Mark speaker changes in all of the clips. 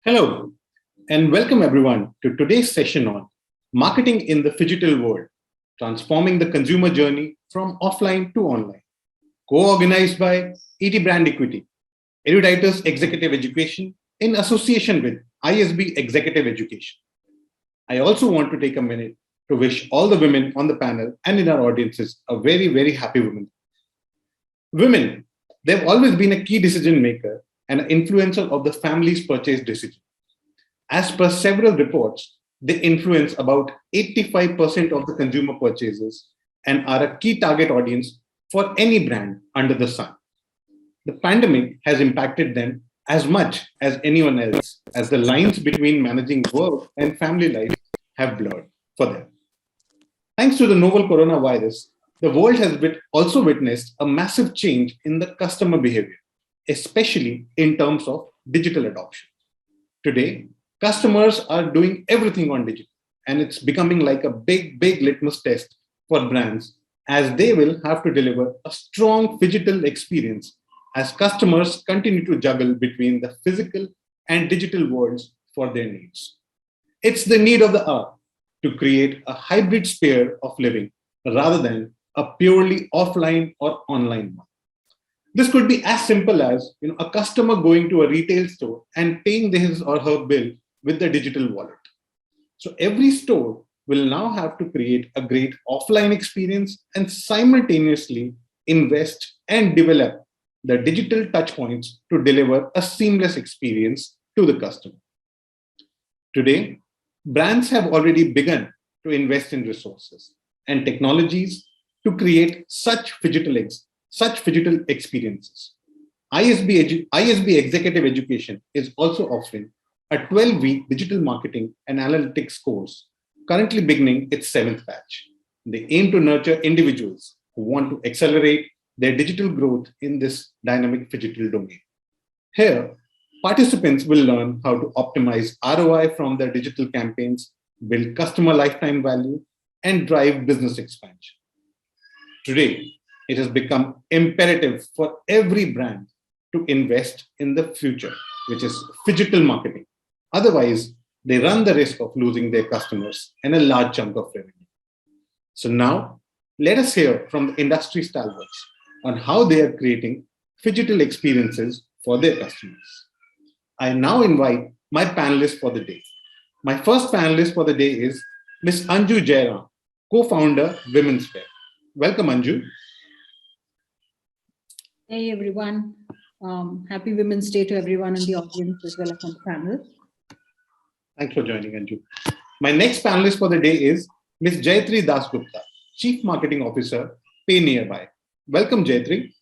Speaker 1: Hello, and welcome everyone to today's session on Marketing in the Phygital World, Transforming the Consumer Journey from Offline to Online, co-organized by ETBrandEquity, Eruditus Executive Education in association with ISB Executive Education. I also want to take a minute to wish all the women on the panel and in our audiences a very, very happy Women. Women, they've always been a key decision maker and an influencer of the family's purchase decision. As per several reports, they influence about 85% of the consumer purchases and are a key target audience for any brand under the sun. The pandemic has impacted them as much as anyone else, as the lines between managing work and family life have blurred for them. Thanks to the novel coronavirus, the world has also witnessed a massive change in the customer behavior, especially in terms of digital adoption. Today, customers are doing everything on digital, and it's becoming like a big litmus test for brands, as they will have to deliver a strong phygital experience as customers continue to juggle between the physical and digital worlds for their needs. It's the need of the hour to create a hybrid sphere of living rather than a purely offline or online one. This could be as simple as a customer going to a retail store and paying his or her bill with the digital wallet. So every store will now have to create a great offline experience and simultaneously invest and develop the digital touchpoints to deliver a seamless experience to the customer. Today, brands have already begun to invest in resources and technologies to create such phygital experiences. ISB Executive Education is also offering a 12-week digital marketing and analytics course, currently beginning its 7th batch. They aim to nurture individuals who want to accelerate their digital growth in this dynamic phygital domain. Here, participants will learn how to optimize ROI from their digital campaigns, build customer lifetime value, and drive business expansion. Today, it has become imperative for every brand to invest in the future, which is phygital marketing. Otherwise, they run the risk of losing their customers and a large chunk of revenue. So now, let us hear from the industry stalwarts on how they are creating phygital experiences for their customers. I now invite my panelists for the day. My first panelist for the day is Ms. Anju Jayaram, co-founder, Women's Fair. Welcome, Anju.
Speaker 2: Hey, everyone. Happy Women's Day to everyone in the audience as well as on the panel.
Speaker 1: Thanks for joining, Anju. My next panelist for the day is Ms. Jayatri Dasgupta, Chief Marketing Officer, PayNearby. Welcome, Jayatri.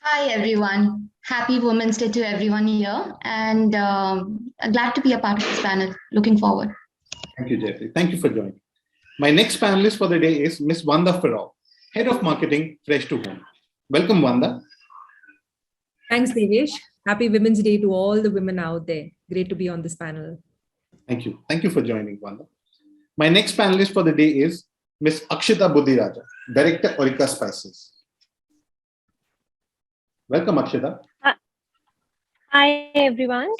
Speaker 3: Hi, everyone. Happy Women's Day to everyone here, and glad to be a part of this panel. Looking forward.
Speaker 1: Thank you, Jayatri. Thank you for joining. My next panelist for the day is Ms. Vanda Ferrao, Head of Marketing, FreshToHome. Welcome, Vanda.
Speaker 4: Thanks, Devesh. Happy Women's Day to all the women out there. Great to be on this panel.
Speaker 1: Thank you. Thank you for joining, Vanda. My next panelist for the day is Ms. Akshita Budhiraja, Director, Orika Spices. Welcome, Akshita.
Speaker 5: Hi, everyone.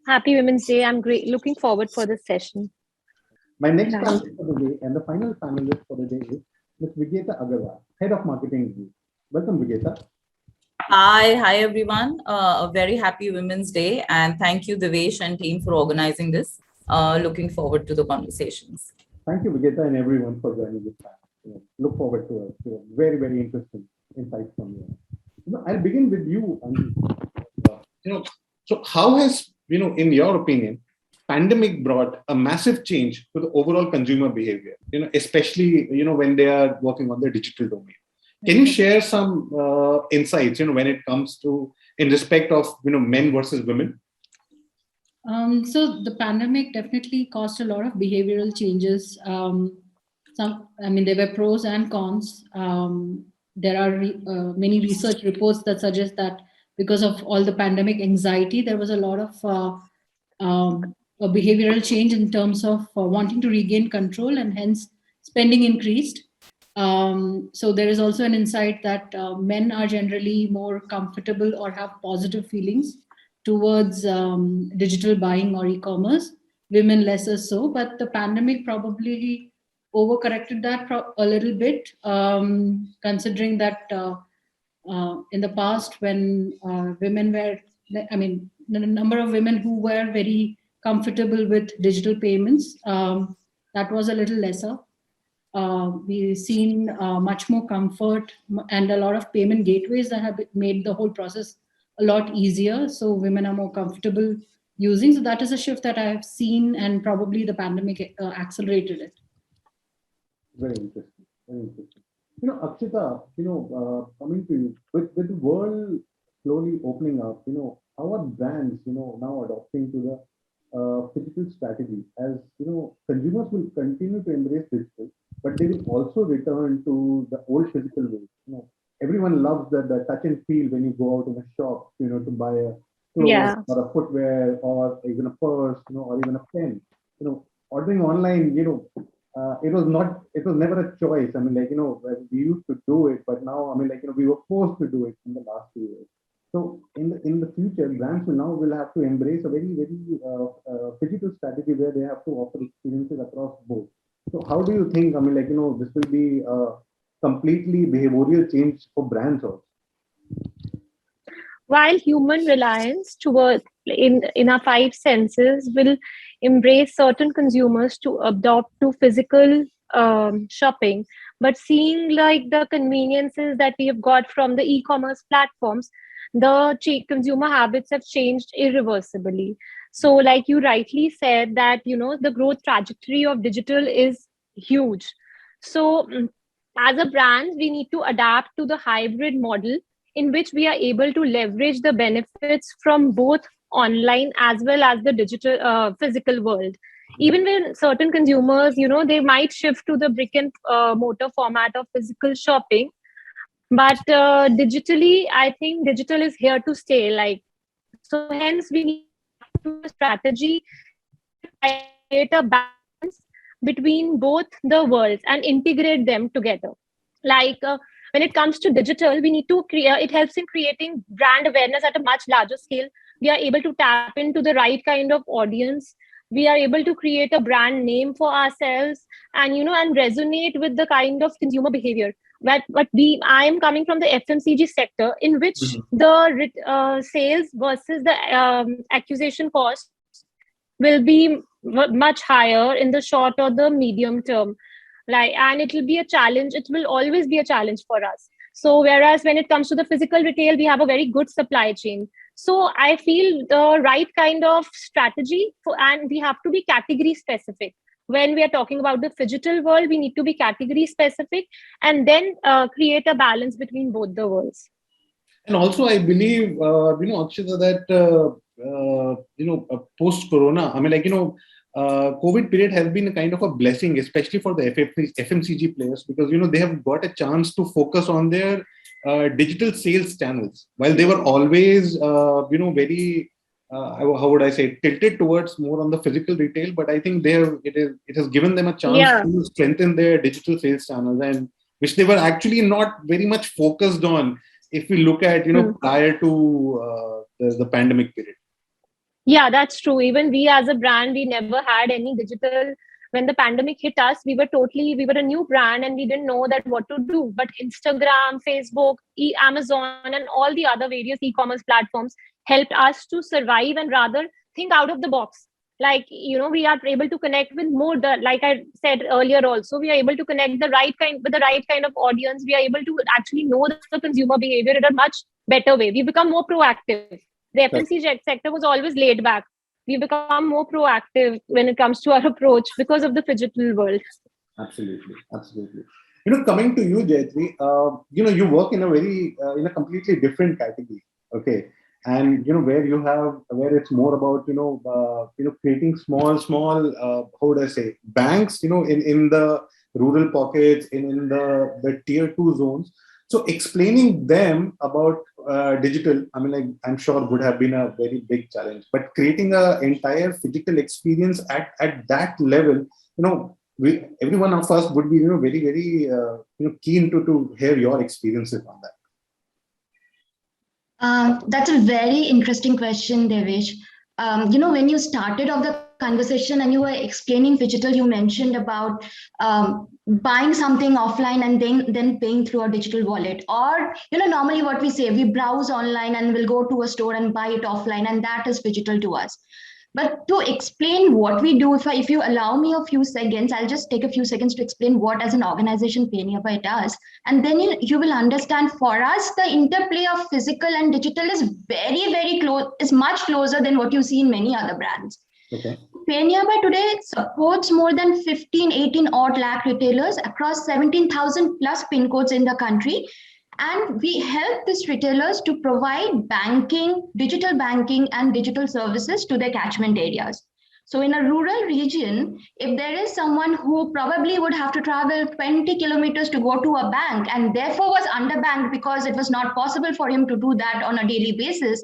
Speaker 5: Happy Women's Day. I'm looking forward for this session.
Speaker 1: My next panelist for the day and the final panelist for the day is Ms. Vigyeta Aggarwal, Head of Marketing. Welcome, Vigyeta.
Speaker 6: Hi everyone. A very happy Women's Day, and thank you, Devesh and team, for organizing this. Looking forward to the conversations.
Speaker 1: Thank you, Vigyeta, and everyone for joining this panel. Look forward to a very, very interesting insights from you. I'll begin with you, Anju. So how has, in your opinion, pandemic brought a massive change to the overall consumer behavior, especially, when they are working on the digital domain? Can you share some insights, when it comes to in respect of, men versus women?
Speaker 2: So the pandemic definitely caused a lot of behavioral changes. There were pros and cons. There are many research reports that suggest that because of all the pandemic anxiety, there was a lot of a behavioral change in terms of wanting to regain control, and hence spending increased. So there is also an insight that men are generally more comfortable or have positive feelings towards digital buying or e-commerce, women lesser so, but the pandemic probably overcorrected that a little bit, considering that in the past when women were, I mean, the number of women who were very comfortable with digital payments, that was a little lesser. We've seen much more comfort and a lot of payment gateways that have made the whole process a lot easier. So women are more comfortable using. So that is a shift that I have seen, and probably the pandemic accelerated it.
Speaker 1: Very interesting. Very interesting. Akshita, coming to you, with the world slowly opening up, how are brands, now adopting to the physical strategy? As consumers will continue to embrace digital, but they will also return to the old physical ways. Everyone loves the touch and feel when you go out in a shop, to buy a clothes or a footwear or even a purse, or even a pen. Ordering online, it was never a choice. I mean, we used to do it, but now, we were forced to do it in the last few years. So in the future, brands will have to embrace a very, very phygital strategy where they have to offer experiences across both. So how do you think, this will be a completely behavioral change for brands also?
Speaker 5: While human reliance toward in our five senses will embrace certain consumers to adopt to physical shopping, but seeing like the conveniences that we have got from the e-commerce platforms, the consumer habits have changed irreversibly. So like you rightly said that, the growth trajectory of digital is huge. So as a brand, we need to adapt to the hybrid model in which we are able to leverage the benefits from both online as well as the digital physical world. Even when certain consumers, they might shift to the brick and mortar format of physical shopping, but digitally, I think digital is here to stay. Like, so hence we need to a strategy to create a balance between both the worlds and integrate them together. Like when it comes to digital, we need to create, it helps in creating brand awareness at a much larger scale. We are able to tap into the right kind of audience. We are able to create a brand name for ourselves and, and resonate with the kind of consumer behavior. But I am coming from the FMCG sector in which the sales versus the acquisition cost will be much higher in the short or the medium term. And it will be a challenge. It will always be a challenge for us. So whereas when it comes to the physical retail, we have a very good supply chain. So I feel the right kind of strategy and we have to be category specific. When we are talking about the phygital world, we need to be category specific and then create a balance between both the worlds.
Speaker 1: And also, I believe, Akshita, that, post-corona, COVID period has been a kind of a blessing, especially for the FMCG players, because, they have got a chance to focus on their digital sales channels, while they were always, very, how would I say, tilted towards more on the physical retail. But I think it has given them a chance to strengthen their digital sales channels, and which they were actually not very much focused on if we look at, prior to the pandemic period.
Speaker 5: Yeah, that's true. Even we as a brand, we never had any digital. When the pandemic hit us, we were a new brand and we didn't know that what to do. But Instagram, Facebook, Amazon, and all the other various e-commerce platforms helped us to survive and rather think out of the box. Like, we are able to connect with more, like I said earlier also, we are able to connect with the right kind of audience. We are able to actually know the consumer behavior in a much better way. We become more proactive. The FMCG sector was always laid back. We become more proactive when it comes to our approach because of the phygital world.
Speaker 1: Absolutely. Coming to you, Jayatri, you work in a completely different category. Okay. And, where it's more about, creating small, how would I say, banks, in the rural pockets, in the tier 2 zones. So explaining them about digital, I'm sure would have been a very big challenge, but creating an entire phygital experience at that level, every one of us would be, very, very, keen to hear your experiences on that.
Speaker 3: That's a very interesting question, Devesh. When you started off the conversation and you were explaining Phygital, you mentioned about buying something offline and then paying through a digital wallet. Or, normally what we say, we browse online and we'll go to a store and buy it offline, and that is Phygital to us. But to explain what we do, if you allow me a few seconds, I'll just take a few seconds to explain what as an organization PayNearby does. And then you will understand for us, the interplay of physical and digital is very, very close, is much closer than what you see in many other brands.
Speaker 1: Okay.
Speaker 3: PayNearby today supports more than 18 odd lakh retailers across 17,000 plus pin codes in the country. And we help these retailers to provide banking, digital banking and digital services to their catchment areas. So in a rural region, if there is someone who probably would have to travel 20 kilometers to go to a bank and therefore was underbanked because it was not possible for him to do that on a daily basis,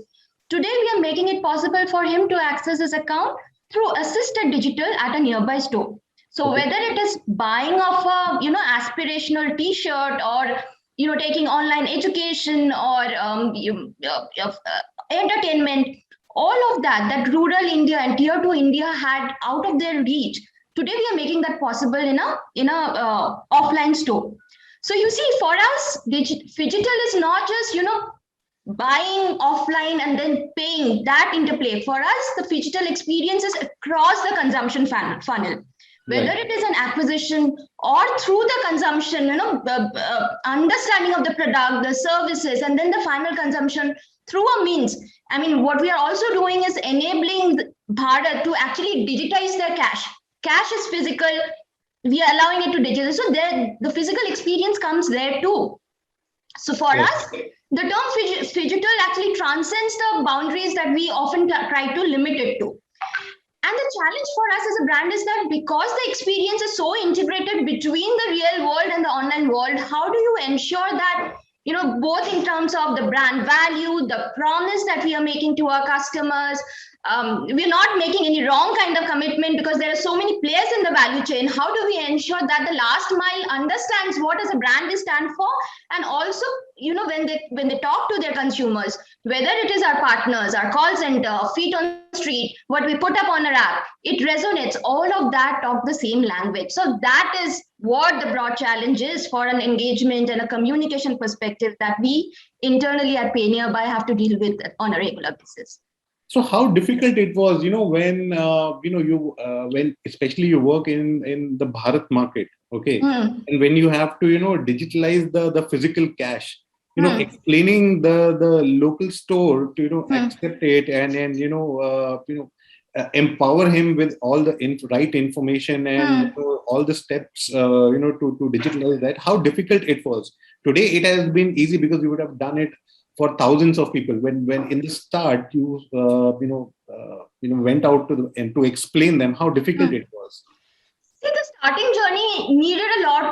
Speaker 3: today we are making it possible for him to access his account through assisted digital at a nearby store. So whether it is buying of a aspirational t-shirt or taking online education or entertainment, all of that rural India and tier 2 India had out of their reach. Today we are making that possible in a offline store. So you see, for us, Phygital is not just buying offline and then paying, that interplay. For us, the Phygital experience is across the consumption funnel. Whether it is an acquisition or through the consumption, the understanding of the product, the services, and then the final consumption through a means. I mean, what we are also doing is enabling Bharat to actually digitize their cash. Cash is physical. We are allowing it to digital. So there, the physical experience comes there too. So for us, the term Phygital actually transcends the boundaries that we often try to limit it to. And the challenge for us as a brand is that because the experience is so integrated between the real world and the online world, how do you ensure that, both in terms of the brand value, the promise that we are making to our customers, we're not making any wrong kind of commitment because there are so many players in the value chain. How do we ensure that the last mile understands what as a brand we stand for? And also, when they talk to their consumers, whether it is our partners, our call center, feet on the street, what we put up on our app, it resonates. All of that talk the same language. So that is what the broad challenge is for an engagement and a communication perspective that we internally at PayNearby have to deal with on a regular basis.
Speaker 1: So how difficult it was, when especially you work in the Bharat market, okay, and when you have to, digitalize the physical cash, explaining the local store to, accept it and empower him with all the right information and all the steps, to digitalize that. How difficult it was. Today it has been easy because we would have done it for thousands of people. When in the start you went out to explain them how difficult it was.
Speaker 3: See, the starting journey needed a lot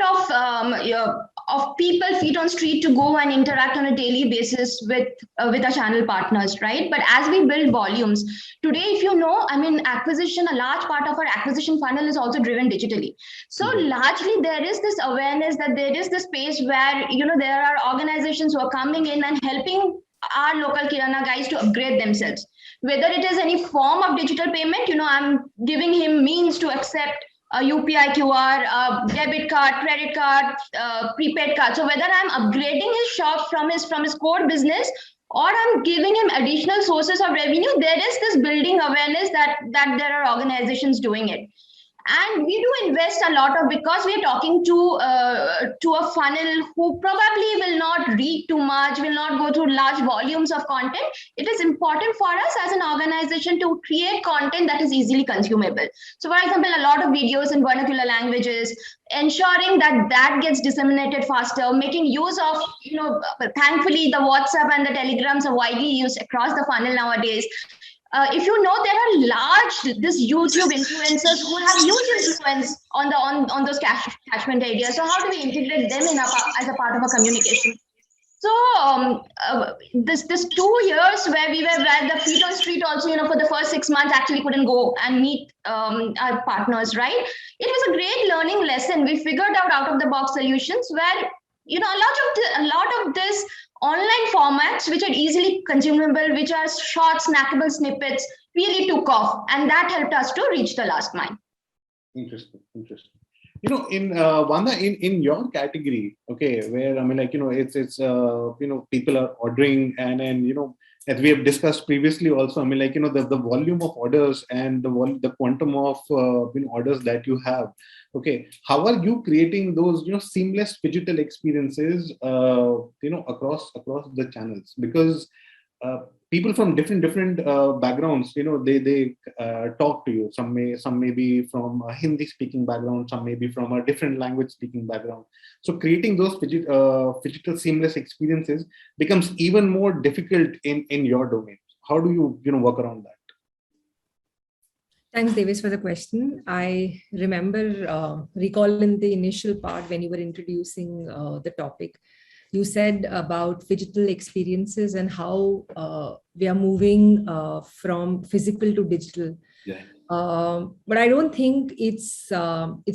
Speaker 3: of people feet on street to go and interact on a daily basis with our channel partners, right? But as we build volumes today, if acquisition, a large part of our acquisition funnel is also driven digitally. So largely there is this awareness that there is this space where there are organizations who are coming in and helping our local Kirana guys to upgrade themselves. Whether it is any form of digital payment, I'm giving him means to accept a UPI QR, debit card, credit card, prepaid card. So whether I'm upgrading his shop from his core business or I'm giving him additional sources of revenue, there is this building awareness that there are organizations doing it. And we do invest a lot of, because we are talking to a funnel who probably will not read too much, will not go through large volumes of content. It is important for us as an organization to create content that is easily consumable. So for example, a lot of videos in vernacular languages, ensuring that gets disseminated faster, making use of, thankfully the WhatsApp and the Telegrams are widely used across the funnel nowadays. If there are this YouTube influencers who have huge influence on those catchment areas. So how do we integrate them as a part of a communication? So this 2 years where we were at the feet on street also, for the first 6 months actually couldn't go and meet our partners, right? It was a great learning lesson. We figured out of the box solutions where a lot of this online formats, which are easily consumable, which are short, snackable snippets, really took off, and that helped us to reach the last mile.
Speaker 1: Interesting. In Vanda, in your category, okay, where it's people are ordering and as we have discussed previously also, the volume of orders and the quantum of orders that you have. Okay, how are you creating those seamless digital experiences across the channels? Because people from different backgrounds, they talk to you. Some may be from a Hindi speaking background, some may be from a different language speaking background. So creating those digital seamless experiences becomes even more difficult in your domain. How do you work around that?
Speaker 4: Thanks, Devesh, for the question. I remember recall in the initial part when you were introducing the topic, you said about digital experiences and how we are moving from physical to digital.
Speaker 1: Yeah.
Speaker 4: But I don't think it's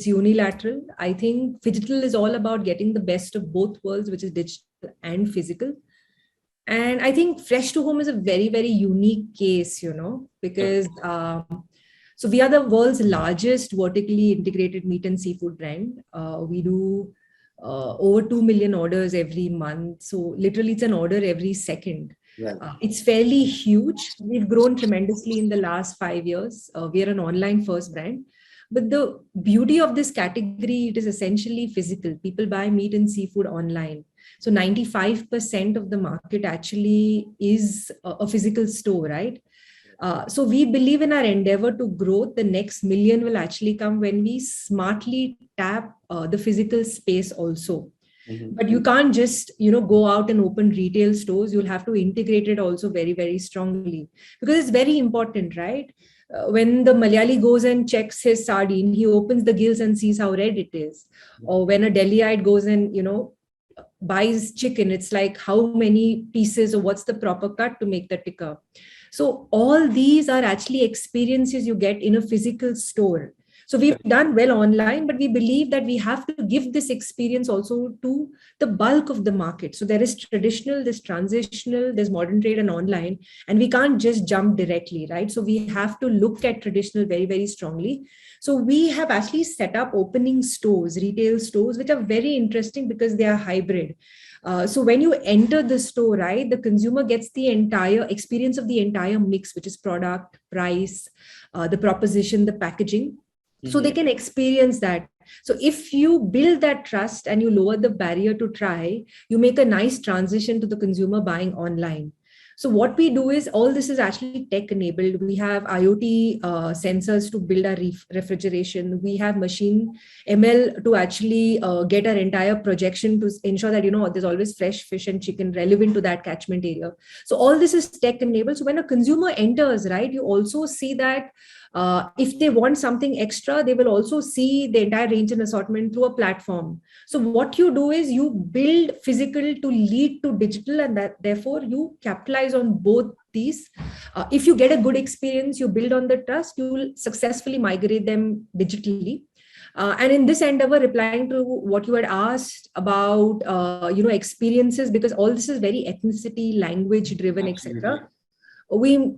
Speaker 4: unilateral. I think digital is all about getting the best of both worlds, which is digital and physical. And I think FreshToHome is a very, very unique case, because so we are the world's largest vertically integrated meat and seafood brand. We do over 2 million orders every month. So literally it's an order every second.
Speaker 1: Right.
Speaker 4: It's fairly huge. We've grown tremendously in the last 5 years. We are an online first brand. But the beauty of this category, it is essentially physical. People buy meat and seafood online. So 95% of the market actually is a physical store, right? So we believe in our endeavor to grow. The next million will actually come when we smartly tap the physical space also. Mm-hmm. But you can't just, go out and open retail stores. You'll have to integrate it also very, very strongly, because it's very important, right? When the Malayali goes and checks his sardine, he opens the gills and sees how red it is. Or when a Delhiite goes and, buys chicken, it's like how many pieces or what's the proper cut to make the tikka. So all these are actually experiences you get in a physical store. So we've done well online, but we believe that we have to give this experience also to the bulk of the market. So there is traditional, there's transitional, there's modern trade and online, and we can't just jump directly, right? So we have to look at traditional very, very strongly. So we have actually set up opening stores, retail stores, which are very interesting because they are hybrid. So when you enter the store, right, the consumer gets the entire experience of the entire mix, which is product, price, the proposition, the packaging. So they can experience that. So if you build that trust and you lower the barrier to try, you make a nice transition to the consumer buying online. So what we do is all this is actually tech enabled. We have IoT sensors to build our refrigeration. We have machine ML to actually get our entire projection to ensure that, there's always fresh fish and chicken relevant to that catchment area. So all this is tech enabled. So when a consumer enters, right, you also see that if they want something extra, they will also see the entire range and assortment through a platform. So what you do is you build physical to lead to digital, and that therefore you capitalize on both these. If you get a good experience, you build on the trust, you will successfully migrate them digitally. And in this endeavor, replying to what you had asked about, experiences, because all this is very ethnicity, language driven, etc. We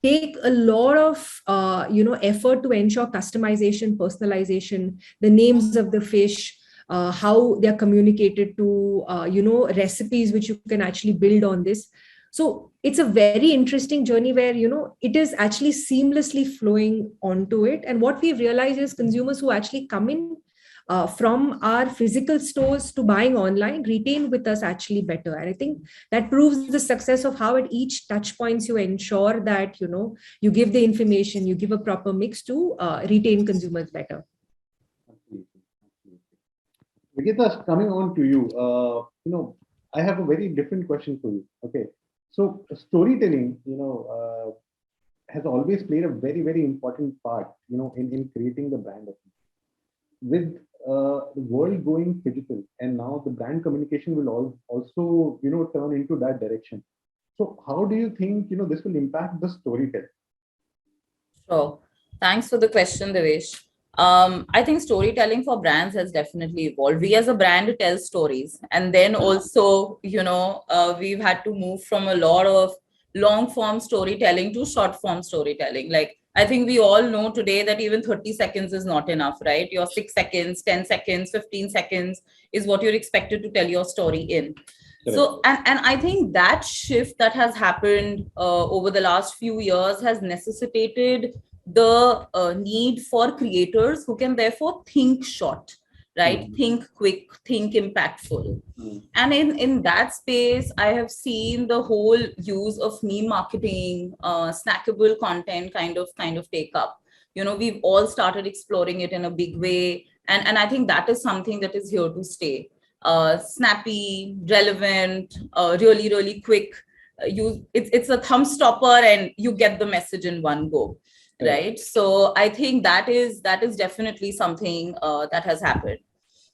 Speaker 4: take a lot of, effort to ensure customization, personalization, the names of the fish, how they're communicated to, recipes, which you can actually build on this. So it's a very interesting journey where, it is actually seamlessly flowing onto it. And what we've realized is consumers who actually come in from our physical stores to buying online retain with us actually better. And I think that proves the success of how at each touch points you ensure that, you give the information, you give a proper mix to retain consumers better.
Speaker 1: Vigyeta, coming on to you, I have a very different question for you. Okay. So storytelling, has always played a very, very important part, in creating the brand. With the world going digital, and now the brand communication will also, turn into that direction. So how do you think, this will impact the storytelling?
Speaker 6: Sure. Thanks for the question, Devesh. I think storytelling for brands has definitely evolved. We as a brand tell stories, and then also, we've had to move from a lot of long form storytelling to short form storytelling. Like, I think we all know today that even 30 seconds is not enough, right? Your 6 seconds, 10 seconds, 15 seconds is what you're expected to tell your story in.
Speaker 1: Correct.
Speaker 6: So, and I think that shift that has happened over the last few years has necessitated the need for creators who can therefore think short, right? Think quick, think impactful. And in that space, I have seen the whole use of meme marketing, snackable content kind of take up. We've all started exploring it in a big way. And I think that is something that is here to stay. Snappy, relevant, really, really quick. It's a thumb stopper and you get the message in one go. Right. So I think that is definitely something that has happened.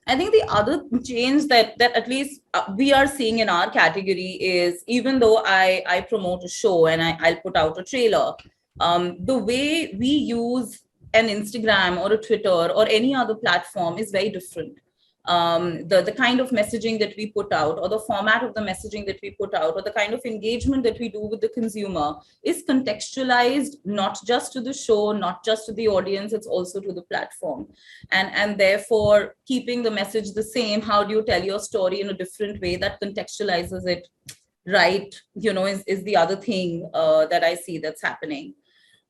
Speaker 6: I think the other change that at least we are seeing in our category is, even though I promote a show and I'll put out a trailer, the way we use an Instagram or a Twitter or any other platform is very different. The kind of messaging that we put out, or the format of the messaging that we put out, or the kind of engagement that we do with the consumer is contextualized not just to the show, not just to the audience, it's also to the platform. And therefore, keeping the message the same, how do you tell your story in a different way that contextualizes it right, is the other thing that I see that's happening.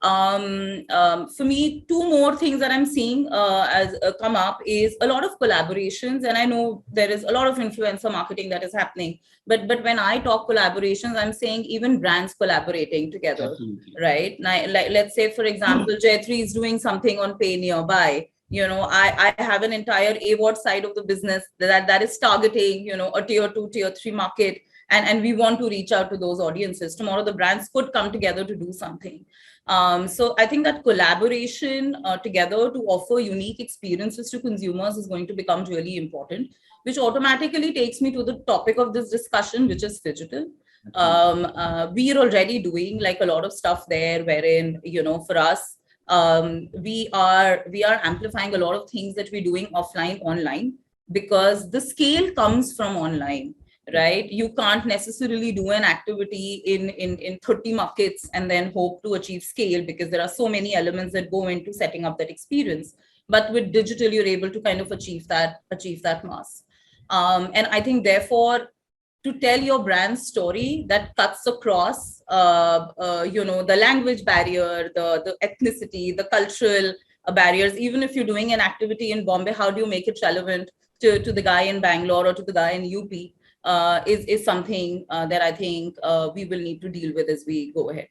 Speaker 6: For me, two more things that I'm seeing as come up is a lot of collaborations, and I know there is a lot of influencer marketing that is happening. But when I talk collaborations, I'm saying even brands collaborating together, right? Now, let's say, for example, Jayatri is doing something on PayNearby. I have an entire AWOD side of the business that is targeting, a tier 2, tier 3 market. And we want to reach out to those audiences. Tomorrow, the brands could come together to do something. So I think that collaboration together to offer unique experiences to consumers is going to become really important, which automatically takes me to the topic of this discussion, which is Phygital. We are already doing like a lot of stuff there, wherein, for us, we are amplifying a lot of things that we're doing offline, online, because the scale comes from online. Right? You can't necessarily do an activity in 30 markets and then hope to achieve scale, because there are so many elements that go into setting up that experience. But with digital, you're able to kind of achieve that mass. And I think, therefore, to tell your brand story that cuts across, the language barrier, the ethnicity, the cultural barriers, even if you're doing an activity in Bombay, how do you make it relevant to the guy in Bangalore or to the guy in UP? Is something that I think we will need to deal with as we go ahead.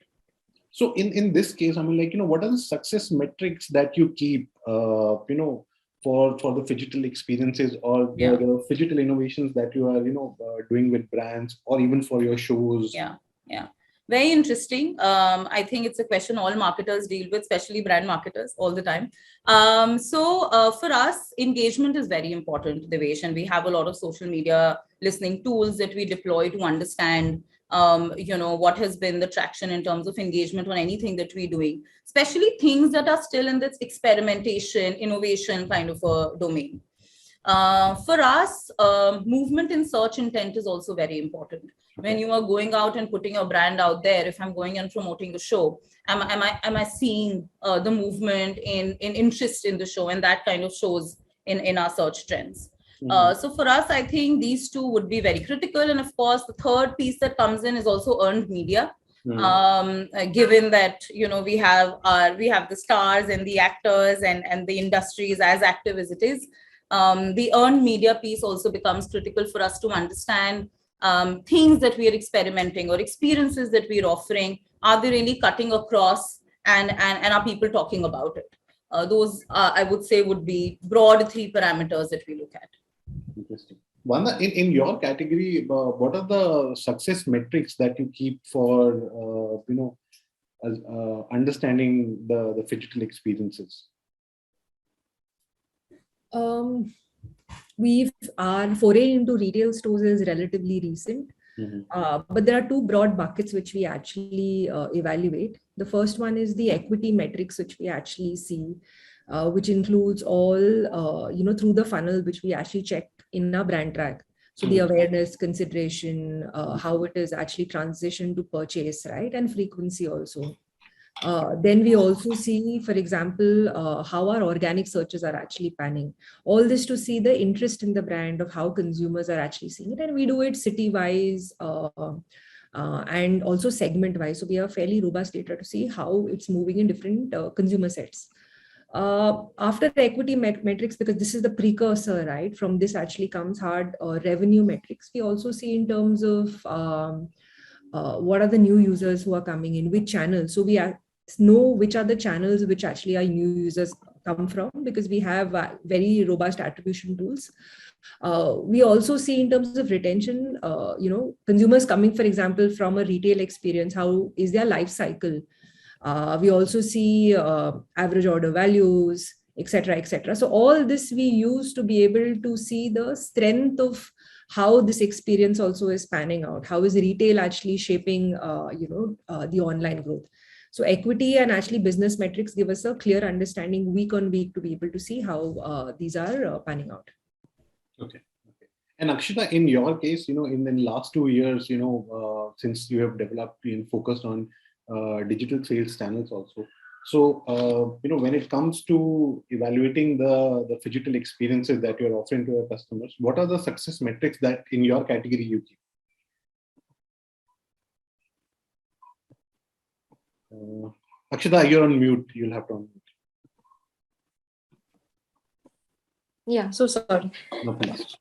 Speaker 1: So in this case, I mean, what are the success metrics that you keep, for the Phygital experiences or the Phygital innovations that you are, doing with brands, or even for your shows?
Speaker 6: Yeah. Very interesting. I think it's a question all marketers deal with, especially brand marketers, all the time. So for us, engagement is very important, Devesh, and we have a lot of social media listening tools that we deploy to understand, what has been the traction in terms of engagement on anything that we're doing, especially things that are still in this experimentation, innovation kind of a domain. For us, movement in search intent is also very important. When you are going out and putting your brand out there, if I'm going and promoting the show, am I seeing the movement in interest in the show, and that kind of shows in our search trends. So for us, I think these two would be very critical. And of course, the third piece that comes in is also earned media. Given that, we have the stars and the actors and the industry is as active as it is. The earned media piece also becomes critical for us to understand things that we are experimenting or experiences that we're offering. Are they really cutting across, and are people talking about it? Those, I would say, would be broad 3 parameters that we look at.
Speaker 1: Interesting. Vanda, in your category, what are the success metrics that you keep for, understanding the Phygital experiences?
Speaker 4: Our foray into retail stores is relatively recent, but there are 2 broad buckets which we actually evaluate. The first one is the equity metrics, which we actually see which includes all, through the funnel, which we actually check in our brand track. So the awareness, consideration, how it is actually transitioned to purchase, right? And frequency also. Then we also see, for example, how our organic searches are actually panning. All this to see the interest in the brand, of how consumers are actually seeing it. And we do it city-wise and also segment-wise. So we have fairly robust data to see how it's moving in different consumer sets. After the equity metrics, because this is the precursor, right? From this actually comes hard revenue metrics. We also see in terms of what are the new users who are coming in, which channels. So we know which are the channels which actually our new users come from, because we have very robust attribution tools. We also see in terms of retention, consumers coming, for example, from a retail experience, how is their life cycle? We also see average order values, etc., etc. So all this we use to be able to see the strength of how this experience also is panning out. How is retail actually shaping, the online growth? So equity and actually business metrics give us a clear understanding week on week to be able to see how these are panning out.
Speaker 1: Okay. And Akshita, in your case, in the last 2 years, since you have developed and focused on digital sales channels also. So, when it comes to evaluating the phygital experiences that you're offering to your customers, what are the success metrics that in your category you keep? Akshita, you're on mute. You'll have to unmute.
Speaker 5: Yeah, so sorry.
Speaker 1: No, please.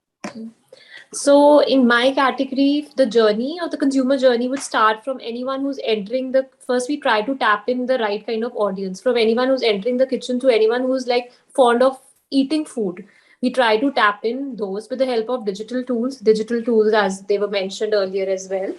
Speaker 5: So in my category, the journey or the consumer journey would start from anyone who's entering first we try to tap in the right kind of audience, from anyone who's entering the kitchen to anyone who's like fond of eating food. We try to tap in those with the help of digital tools as they were mentioned earlier as well.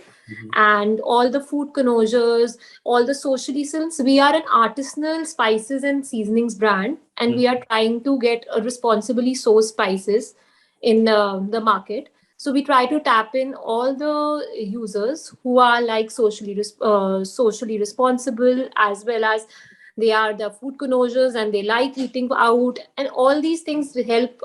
Speaker 5: And all the food connoisseurs, all the socially, since we are an artisanal spices and seasonings brand, and we are trying to get a responsibly sourced spices in the market. So we try to tap in all the users who are like socially responsible, as well as they are the food connoisseurs and they like eating out, and all these things help.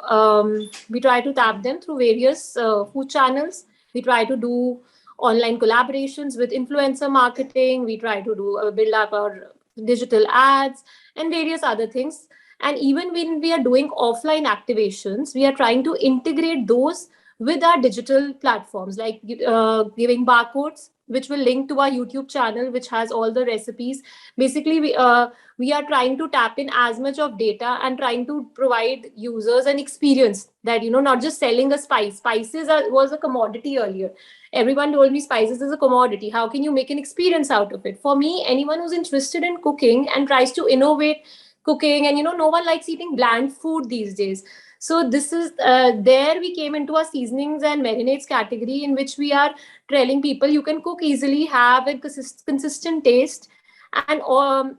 Speaker 5: We try to tap them through various food channels. We try to do online collaborations with influencer marketing. We try to do build up our digital ads and various other things. And even when we are doing offline activations, we are trying to integrate those with our digital platforms, like giving barcodes, which will link to our YouTube channel, which has all the recipes. Basically, we are trying to tap in as much of data and trying to provide users an experience that, not just selling a spice. Spices was a commodity earlier. Everyone told me spices is a commodity. How can you make an experience out of it? For me, anyone who's interested in cooking and tries to innovate cooking, and no one likes eating bland food these days. So this is there we came into our seasonings and marinades category, in which we are telling people you can cook easily, have a consistent taste. And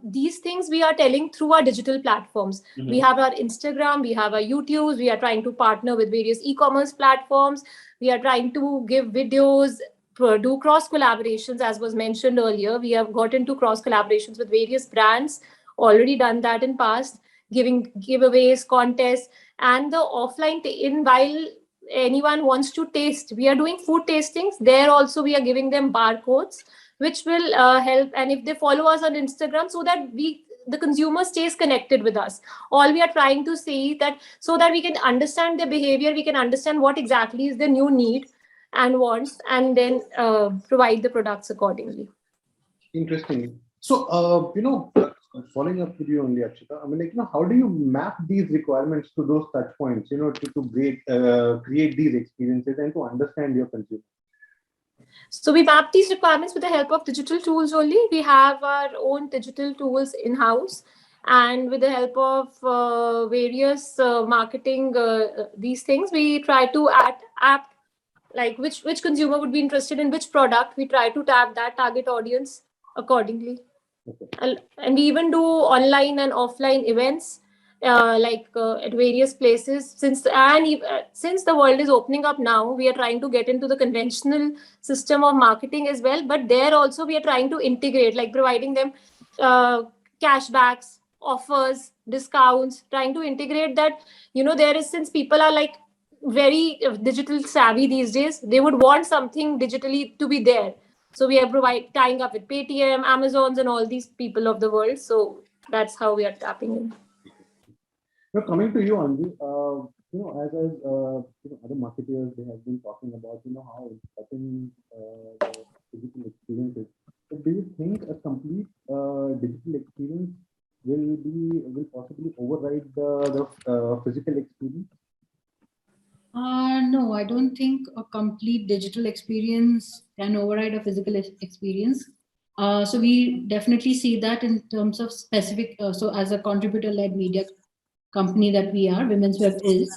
Speaker 5: these things we are telling through our digital platforms. We have our Instagram, we have our YouTube, we are trying to partner with various e-commerce platforms. We are trying to give videos, do cross collaborations, as was mentioned earlier. We have got into cross collaborations with various brands, already done that in past, giving giveaways, contests, and the offline while anyone wants to taste, we are doing food tastings there also. We are giving them barcodes, which will help, and if they follow us on Instagram, so that the consumer stays connected with us. All we are trying to say that, so that we can understand their behavior, we can understand what exactly is their new need and wants, and then provide the products accordingly.
Speaker 1: Interesting. So, following up with you only, Akshita, I mean, how do you map these requirements to those touch points, to create these experiences and to understand your consumer?
Speaker 5: So we map these requirements with the help of digital tools only. We have our own digital tools in-house, and with the help of various marketing, these things, we try to add like which consumer would be interested in which product. We try to tap that target audience accordingly. Okay. And we even do online and offline events, at various places. Since the world is opening up now, we are trying to get into the conventional system of marketing as well. But there also we are trying to integrate, like providing them cashbacks, offers, discounts, trying to integrate that. There is, since people are like very digital savvy these days, they would want something digitally to be there. So we are tying up with Paytm, Amazons, and all these people of the world. So that's how we are tapping in.
Speaker 1: Now, coming to you, Anju, other marketers, they have been talking about, how important the digital experience is. But do you think a complete digital experience will possibly override the physical experience?
Speaker 2: No, I don't think a complete digital experience can override a physical experience. So we definitely see that in terms of specific. So as a contributor-led media company that we are, Women's Web is,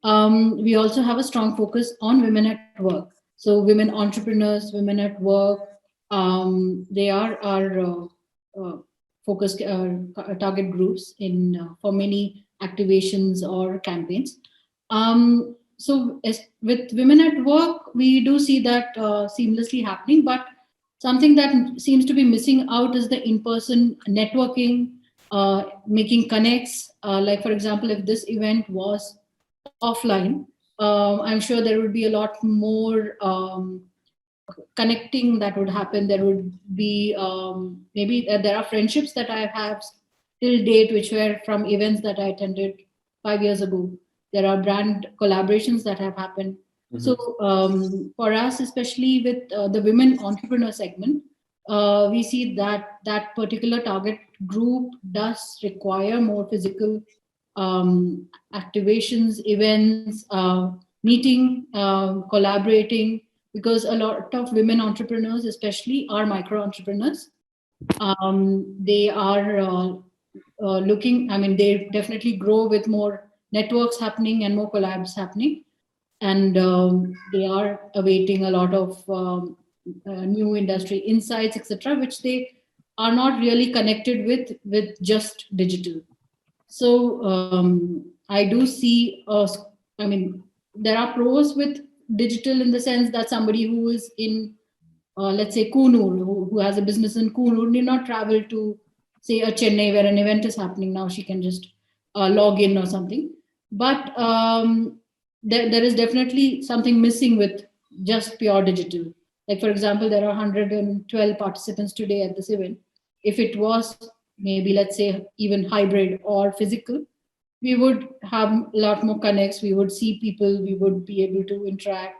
Speaker 2: we also have a strong focus on women at work. So women entrepreneurs, women at work, they are our focus target groups in for many activations or campaigns. So with women at work, we do see that seamlessly happening, but something that seems to be missing out is the in-person networking, making connects. Like for example, if this event was offline, I'm sure there would be a lot more connecting that would happen. There would be maybe there are friendships that I have till date which were from events that I attended 5 years ago. There are brand collaborations that have happened. Mm-hmm. So for us, especially with the women entrepreneur segment, we see that that particular target group does require more physical activations, events, meeting, collaborating, because a lot of women entrepreneurs, especially, are micro entrepreneurs. They are looking, I mean, they definitely grow with more networks happening and more collabs happening. And they are awaiting a lot of new industry insights, etc., which they are not really connected with just digital. So I do see, I mean, there are pros with digital in the sense that somebody who is in, let's say, Kunur, who has a business in Kunur, need not travel to, say, a Chennai where an event is happening. Now she can just log in or something. But there is definitely something missing with just pure digital. Like, for example, there are 112 participants today at this event. If it was maybe, let's say, even hybrid or physical, we would have a lot more connects. We would see people. We would be able to interact.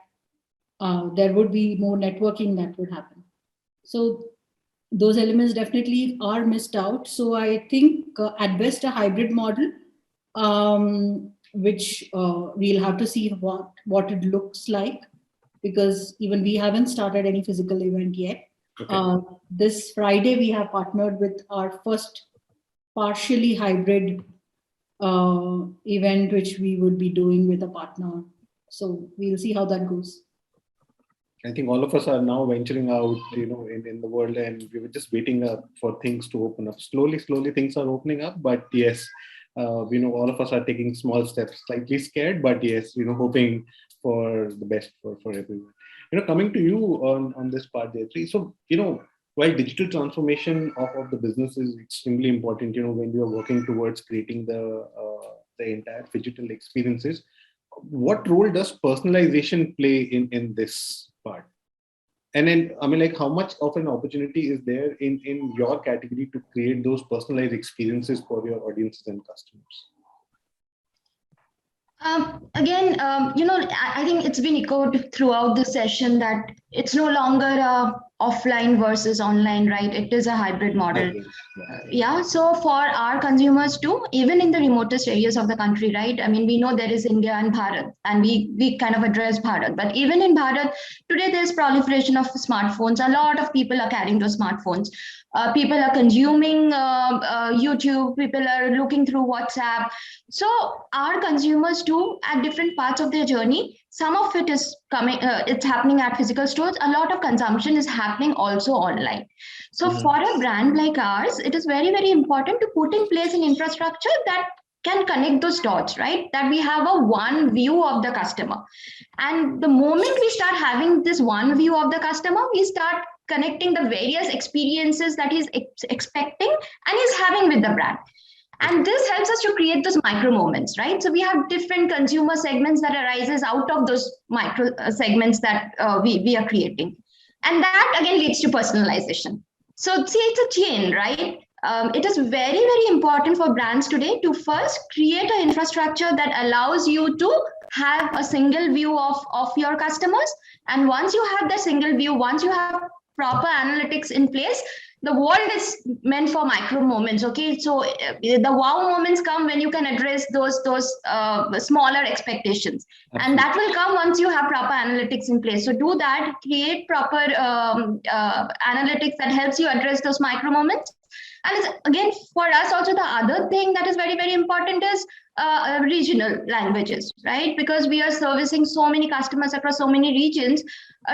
Speaker 2: There would be more networking that would happen. So those elements definitely are missed out. So I think at best a hybrid model, which we'll have to see what it looks like, because even we haven't started any physical event yet. Okay. This Friday, we have partnered with our first partially hybrid event, which we would be doing with a partner. So we'll see how that goes.
Speaker 1: I think all of us are now venturing out, in the world, and we were just waiting for things to open up. Slowly, things are opening up. But yes, all of us are taking small steps, slightly scared, but yes, hoping for the best for everyone. Coming to you on this part, Jayatri. So, while digital transformation of the business is extremely important, when you are working towards creating the entire Phygital experiences, what role does personalization play in this part? And then, I mean, like, how much of an opportunity is there in your category to create those personalized experiences for your audiences and customers?
Speaker 3: I think it's been echoed throughout the session that it's no longer offline versus online, right? It is a hybrid model. Yeah. So for our consumers too, even in the remotest areas of the country, right? I mean, we know there is India and Bharat, and we kind of address Bharat. But even in Bharat, today there's proliferation of smartphones. A lot of people are carrying those smartphones. People are consuming YouTube. People are looking through WhatsApp. So our consumers too, at different parts of their journey, some of it is it's happening at physical stores. A lot of consumption is happening also online. So for a brand like ours, it is very, very important to put in place an infrastructure that can connect those dots, right? That we have a one view of the customer. And the moment we start having this one view of the customer, we start connecting the various experiences that he's expecting and he's having with the brand. And this helps us to create those micro moments, right? So we have different consumer segments that arises out of those micro segments that we are creating. And that again leads to personalization. So see, it's a chain, right? It is very, very important for brands today to first create an infrastructure that allows you to have a single view of your customers. And once you have the single view, once you have proper analytics in place, the world is meant for micro moments. Okay, so the wow moments come when you can address those smaller expectations. Absolutely. And that will come once you have proper analytics in place. So do that, create proper analytics that helps you address those micro moments. And it's, again, for us also, the other thing that is very, very important is regional languages, right? Because we are servicing so many customers across so many regions,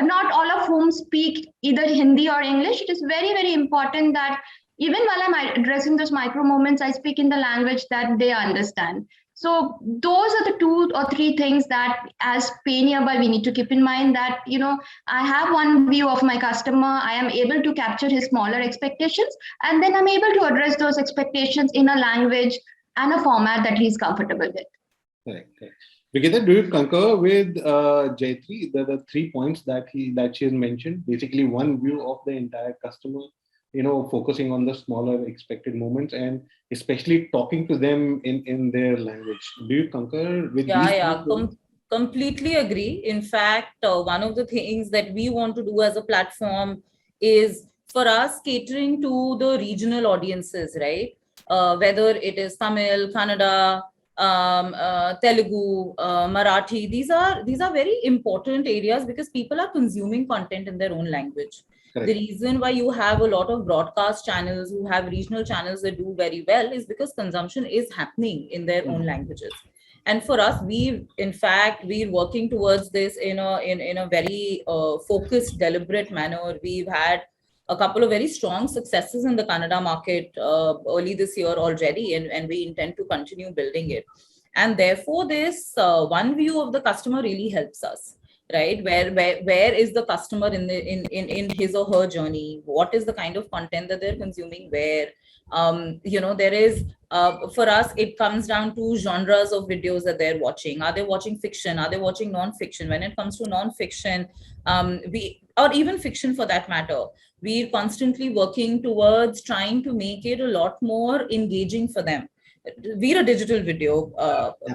Speaker 3: not all of whom speak either Hindi or English. It is very, very important that even while I'm addressing those micro moments, I speak in the language that they understand. So those are the 2 or 3 things that as PayNearby we need to keep in mind, that, you know, I have one view of my customer, I am able to capture his smaller expectations, and then I'm able to address those expectations in a language and a format that he's comfortable with.
Speaker 1: Correct. Vigyeta, do you concur with Jayatri, the 3 points that she has mentioned? Basically, one view of the entire customer, you know, focusing on the smaller expected moments and especially talking to them in their language. Do you concur with these?
Speaker 6: Completely agree. In fact, one of the things that we want to do as a platform is for us catering to the regional audiences, right? Whether it is Tamil, Kannada, Telugu, Marathi, these are very important areas because people are consuming content in their own language. Correct. The reason why you have a lot of broadcast channels who have regional channels that do very well is because consumption is happening in their own languages. And for us, we're working towards this in a very focused, deliberate manner. We've had a couple of very strong successes in the Kannada market early this year already, and we intend to continue building it. And therefore, this one view of the customer really helps us, right? Where is the customer in his or her journey? What is the kind of content that they're consuming? Where there is for us, it comes down to genres of videos that they're watching. Are they watching fiction? Are they watching non-fiction? When it comes to non-fiction, or even fiction for that matter, we're constantly working towards trying to make it a lot more engaging for them. We're a digital video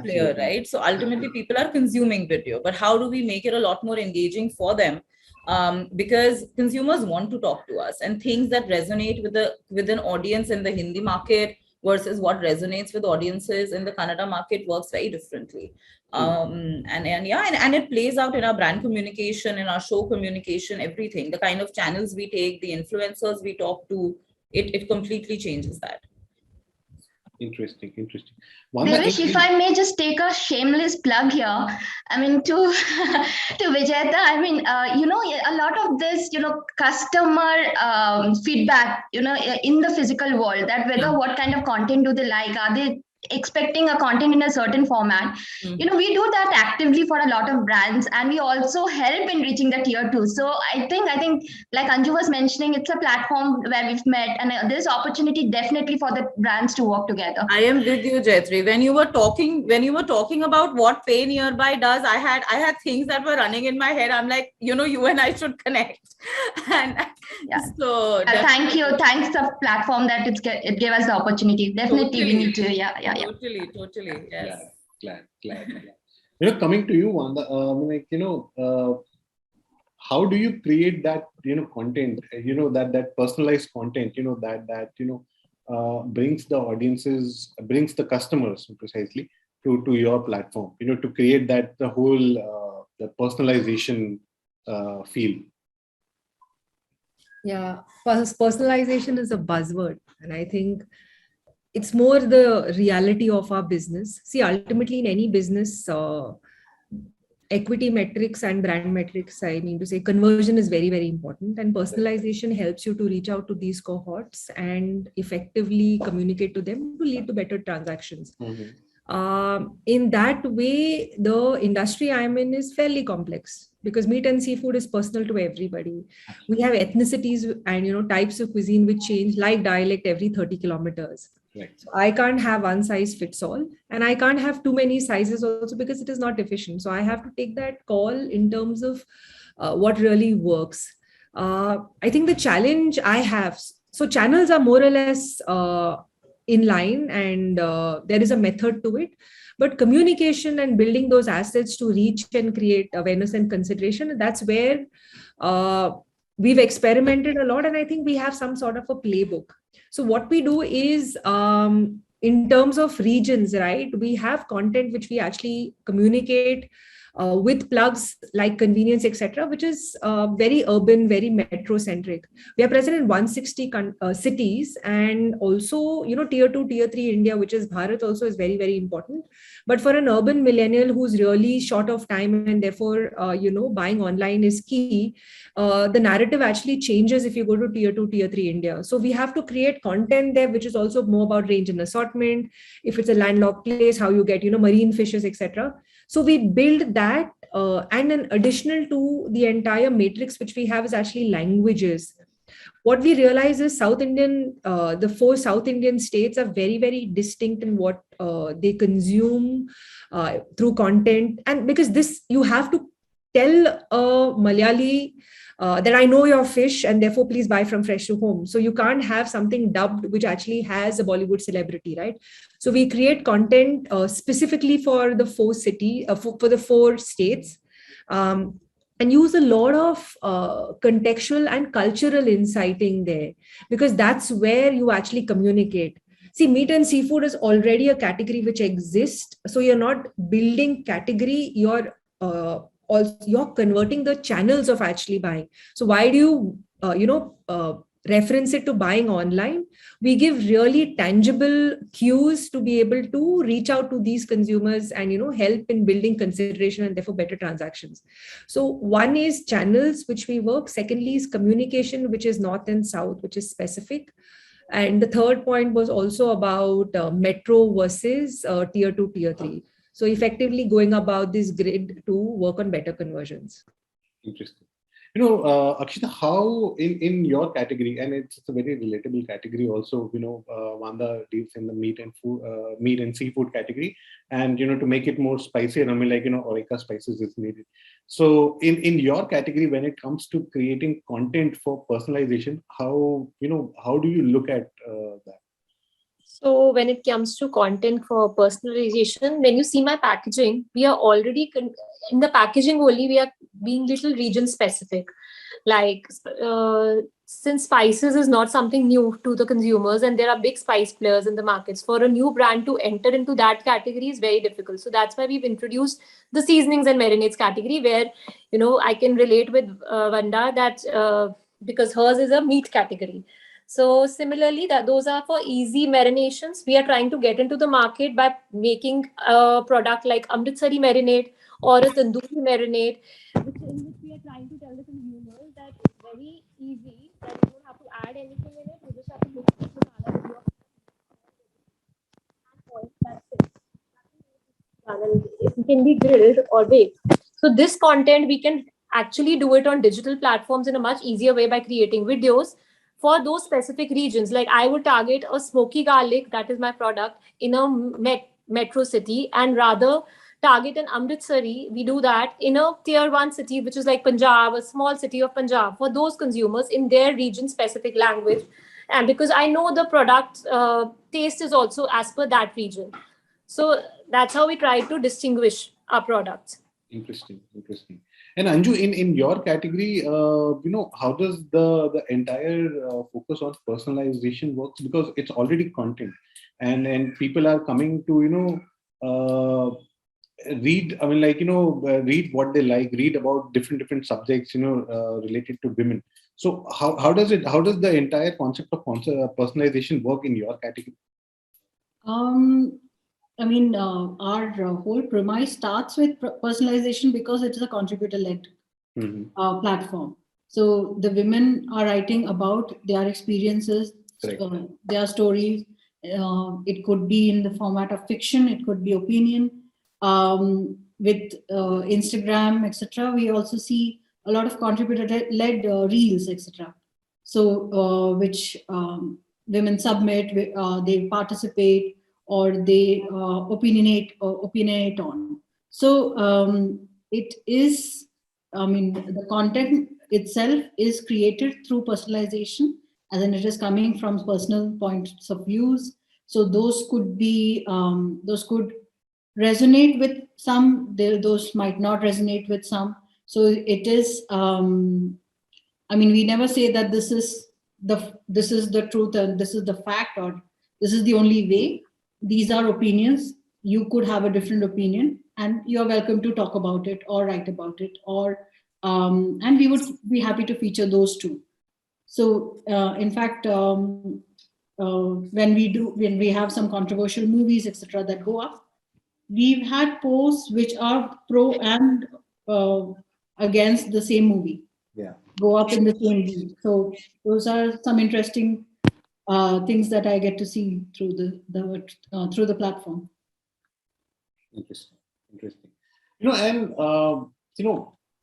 Speaker 6: player, right? So ultimately people are consuming video, but how do we make it a lot more engaging for them? Because consumers want to talk to us, and things that resonate with an audience in the Hindi market versus what resonates with audiences in the Kannada market works very differently. And it plays out in our brand communication, in our show communication, everything. The kind of channels we take, the influencers we talk to, it completely changes that.
Speaker 1: Interesting.
Speaker 3: Devesh, if I may just take a shameless plug here, I mean, to Vigyeta, I mean, a lot of this, customer feedback, in the physical world, that whether what kind of content do they like, are they expecting a content in a certain format. We do that actively for a lot of brands, and we also help in reaching the tier 2. So I think like Anju was mentioning, it's a platform where we've met, and there's opportunity definitely for the brands to work together.
Speaker 6: I am with you, Jayatri. When you were talking about what PayNearby does, I had things that were running in my head. I'm like, you and I should connect. And so
Speaker 3: thank you. Thanks the platform that it gave us the opportunity. Definitely we need to,
Speaker 6: Totally. Yes.
Speaker 1: Glad. Coming to you, Vanda, how do you create that, content, that personalized content, that brings the audiences, brings the customers precisely to your platform, to create that, the whole, the personalization feel?
Speaker 4: Yeah, personalization is a buzzword, and I think it's more the reality of our business. See, ultimately in any business, equity metrics and brand metrics, I mean to say, conversion is very, very important, and personalization helps you to reach out to these cohorts and effectively communicate to them to lead to better transactions. In that way, the industry I'm in is fairly complex because meat and seafood is personal to everybody. We have ethnicities and types of cuisine which change like dialect every 30 kilometers.
Speaker 1: Right.
Speaker 4: So I can't have one size fits all, and I can't have too many sizes also because it is not efficient. So I have to take that call in terms of what really works. I think the challenge I have, so channels are more or less in line, and there is a method to it. But communication and building those assets to reach and create awareness and consideration, that's where we've experimented a lot. And I think we have some sort of a playbook. So what we do is, in terms of regions, right, we have content which we actually communicate with plugs like convenience, etc., which is very urban, very metro centric. We are present in 160 cities, and also, tier 2, tier 3 India, which is Bharat, also is very, very important. But for an urban millennial who's really short of time, and therefore, buying online is key, the narrative actually changes if you go to tier 2, tier 3 India. So we have to create content there, which is also more about range and assortment. If it's a landlocked place, how you get, marine fishes, etc. So we build that, and an additional to the entire matrix which we have is actually languages. What we realize is the 4 South Indian states are very, very distinct in what they consume through content. And because this, you have to tell a Malayali that I know your fish and therefore please buy from FreshToHome. So you can't have something dubbed which actually has a Bollywood celebrity, right? So we create content specifically for the 4 for the 4 states, and use a lot of contextual and cultural insighting there, because that's where you actually communicate. See, meat and seafood is already a category which exists. So you're not building category, you're converting the channels of actually buying. So why do you, reference it to buying online? We give really tangible cues to be able to reach out to these consumers and, help in building consideration and therefore better transactions. So one is channels which we work. Secondly is communication, which is north and south, which is specific. And the third point was also about metro versus tier 2, tier 3. So effectively going about this grid to work on better conversions.
Speaker 1: Interesting. Akshita, how in your category, and it's a very relatable category also, Vanda deals in the meat and seafood category, and, to make it more spicier, Orika spices is needed. So in your category, when it comes to creating content for personalization, how do you look at that?
Speaker 5: So when it comes to content for personalization, when you see my packaging, we are already in the packaging only, we are being little region specific. Like since spices is not something new to the consumers, and there are big spice players in the markets, for a new brand to enter into that category is very difficult. So that's why we've introduced the seasonings and marinades category, where, I can relate with Vanda that because hers is a meat category. So similarly, those are for easy marinations. We are trying to get into the market by making a product like Amritsari marinade or a tandoori marinade, in which we are trying to tell the consumers that it's very easy, that you don't have to add anything in it. You just have to mix the masala with your and oil. That's it. And it can be grilled or baked. So this content, we can actually do it on digital platforms in a much easier way by creating videos for those specific regions. Like I would target a smoky garlic, that is my product, in a metro city, and rather target an Amritsari. We do that in a tier 1 city, which is like Punjab, a small city of Punjab, for those consumers in their region specific language. And because I know the product taste is also as per that region. So that's how we try to distinguish our products.
Speaker 1: Interesting. And Anju, in your category, how does the entire focus on personalization works? Because it's already content, and people are coming to read. Read what they like, read about different subjects, related to women. So how does the entire concept of personalization work in your category?
Speaker 2: Our whole premise starts with personalization because it is a contributor-led platform. So the women are writing about their experiences, their stories. It could be in the format of fiction, it could be opinion. With Instagram, etc., we also see a lot of contributor-led reels, etc. So which women submit, they participate, or they opinionate on. So it is, I mean, the content itself is created through personalization, as in it is coming from personal points of views. So those could be, those could resonate with some, those might not resonate with some. So it is, I mean, we never say that this is the truth and this is the fact, or this is the only way. These are opinions. You could have a different opinion, and you're welcome to talk about it or write about it, or and we would be happy to feature those too. So, in fact, when we have some controversial movies, etc., that go up, we've had posts which are pro and against the same movie.
Speaker 1: Yeah.
Speaker 2: Go up in the same week. So those are some interesting things that I get to see through the platform.
Speaker 1: Interesting. And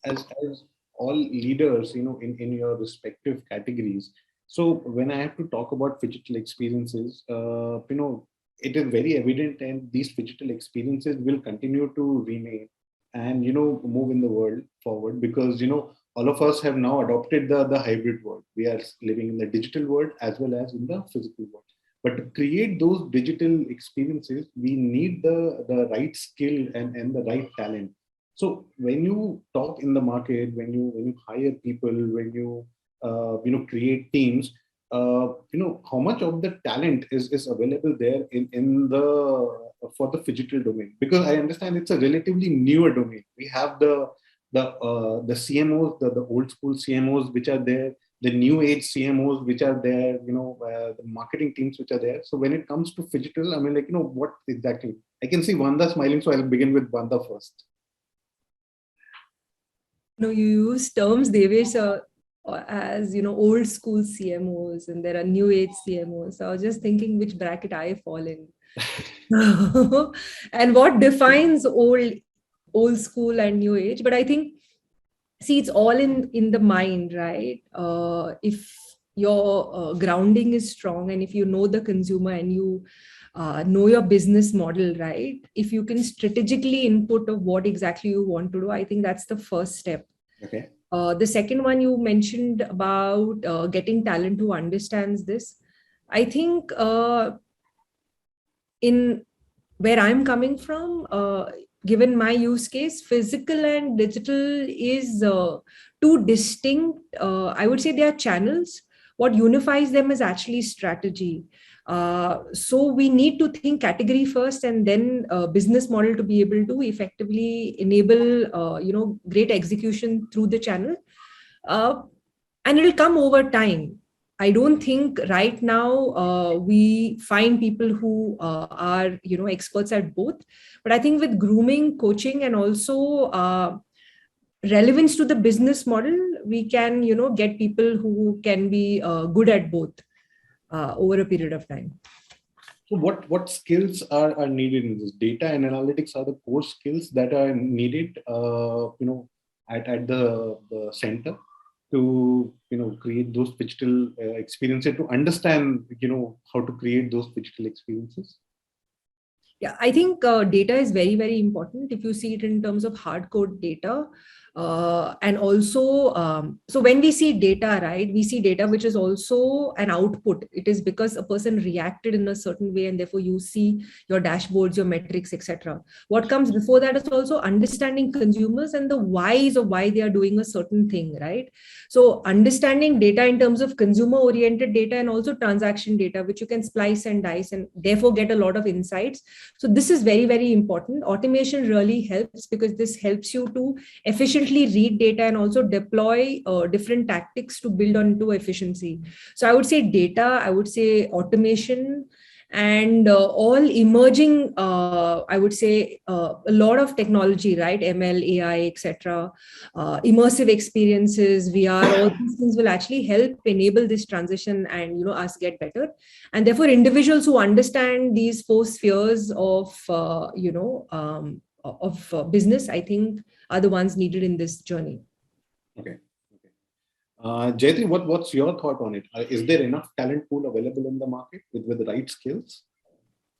Speaker 1: as all leaders, in your respective categories. So when I have to talk about phygital experiences, it is very evident, and these phygital experiences will continue to remain and move in the world forward, because all of us have now adopted the hybrid world. We are living in the digital world as well as in the physical world. But to create those digital experiences, we need the right skill and the right talent. So when you talk in the market, when you hire people, when you create teams, how much of the talent is available there for the phygital domain? Because I understand it's a relatively newer domain. We have the CMOs, the old school CMOs which are there, the new age CMOs which are there, the marketing teams which are there. So when it comes to phygital, I mean, what exactly? I can see Vanda smiling, so I'll begin with Vanda first.
Speaker 4: No, you use terms, Devesh, as old school CMOs, and there are new age CMOs. So I was just thinking which bracket I fall in. And what defines old school and new age. But I think, see, it's all in the mind, right? If your grounding is strong, and if you know the consumer and you know your business model, right? If you can strategically input of what exactly you want to do, I think that's the first step.
Speaker 1: Okay.
Speaker 4: The second one you mentioned about getting talent who understands this. I think in where I'm coming from, given my use case, physical and digital is two distinct, I would say they are channels. What unifies them is actually strategy. So we need to think category first, and then business model to be able to effectively enable, great execution through the channel. And it'll come over time. I don't think right now we find people who are, experts at both. But I think with grooming, coaching, and also relevance to the business model, we can, get people who can be good at both over a period of time.
Speaker 1: So what skills are needed in this? Data and analytics are the core skills that are needed, at the center to create those digital experiences, to understand how to create those digital experiences.
Speaker 4: Yeah, I think data is very, very important. If you see it in terms of hardcode data, and also, so when we see data, right, we see data which is also an output. It is because a person reacted in a certain way, and therefore you see your dashboards, your metrics, etc. What comes before that is also understanding consumers and the whys of why they are doing a certain thing, right? So understanding data in terms of consumer-oriented data and also transaction data, which you can splice and dice and therefore get a lot of insights. So this is very, very important. Automation really helps because this helps you to efficiently read data and also deploy different tactics to build onto efficiency. So I would say data, I would say automation, and all emerging, I would say a lot of technology, right? ML, AI, etc. Immersive experiences, VR, all these things will actually help enable this transition and us get better. And therefore, individuals who understand these four spheres of
Speaker 1: of
Speaker 4: business, I think, are the ones needed in this journey.
Speaker 1: Okay. Jayatri, what's your thought on it? Is there enough talent pool available in the market with the right skills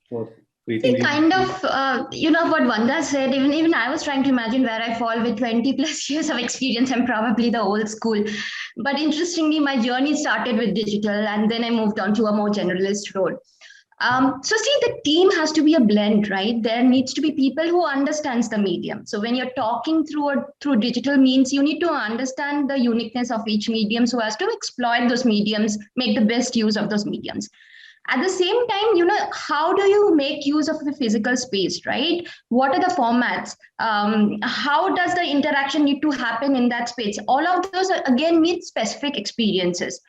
Speaker 1: for creating these?
Speaker 3: Kind of, what Vanda said, even I was trying to imagine where I fall with 20 plus years of experience. I'm probably the old school. But interestingly, my journey started with digital and then I moved on to a more generalist role. So see, the team has to be a blend, right? There needs to be people who understands the medium. So when you're talking through digital means, you need to understand the uniqueness of each medium so as to exploit those mediums, make the best use of those mediums. At the same time, how do you make use of the physical space, right? What are the formats? How does the interaction need to happen in that space? All of those again need specific experiences.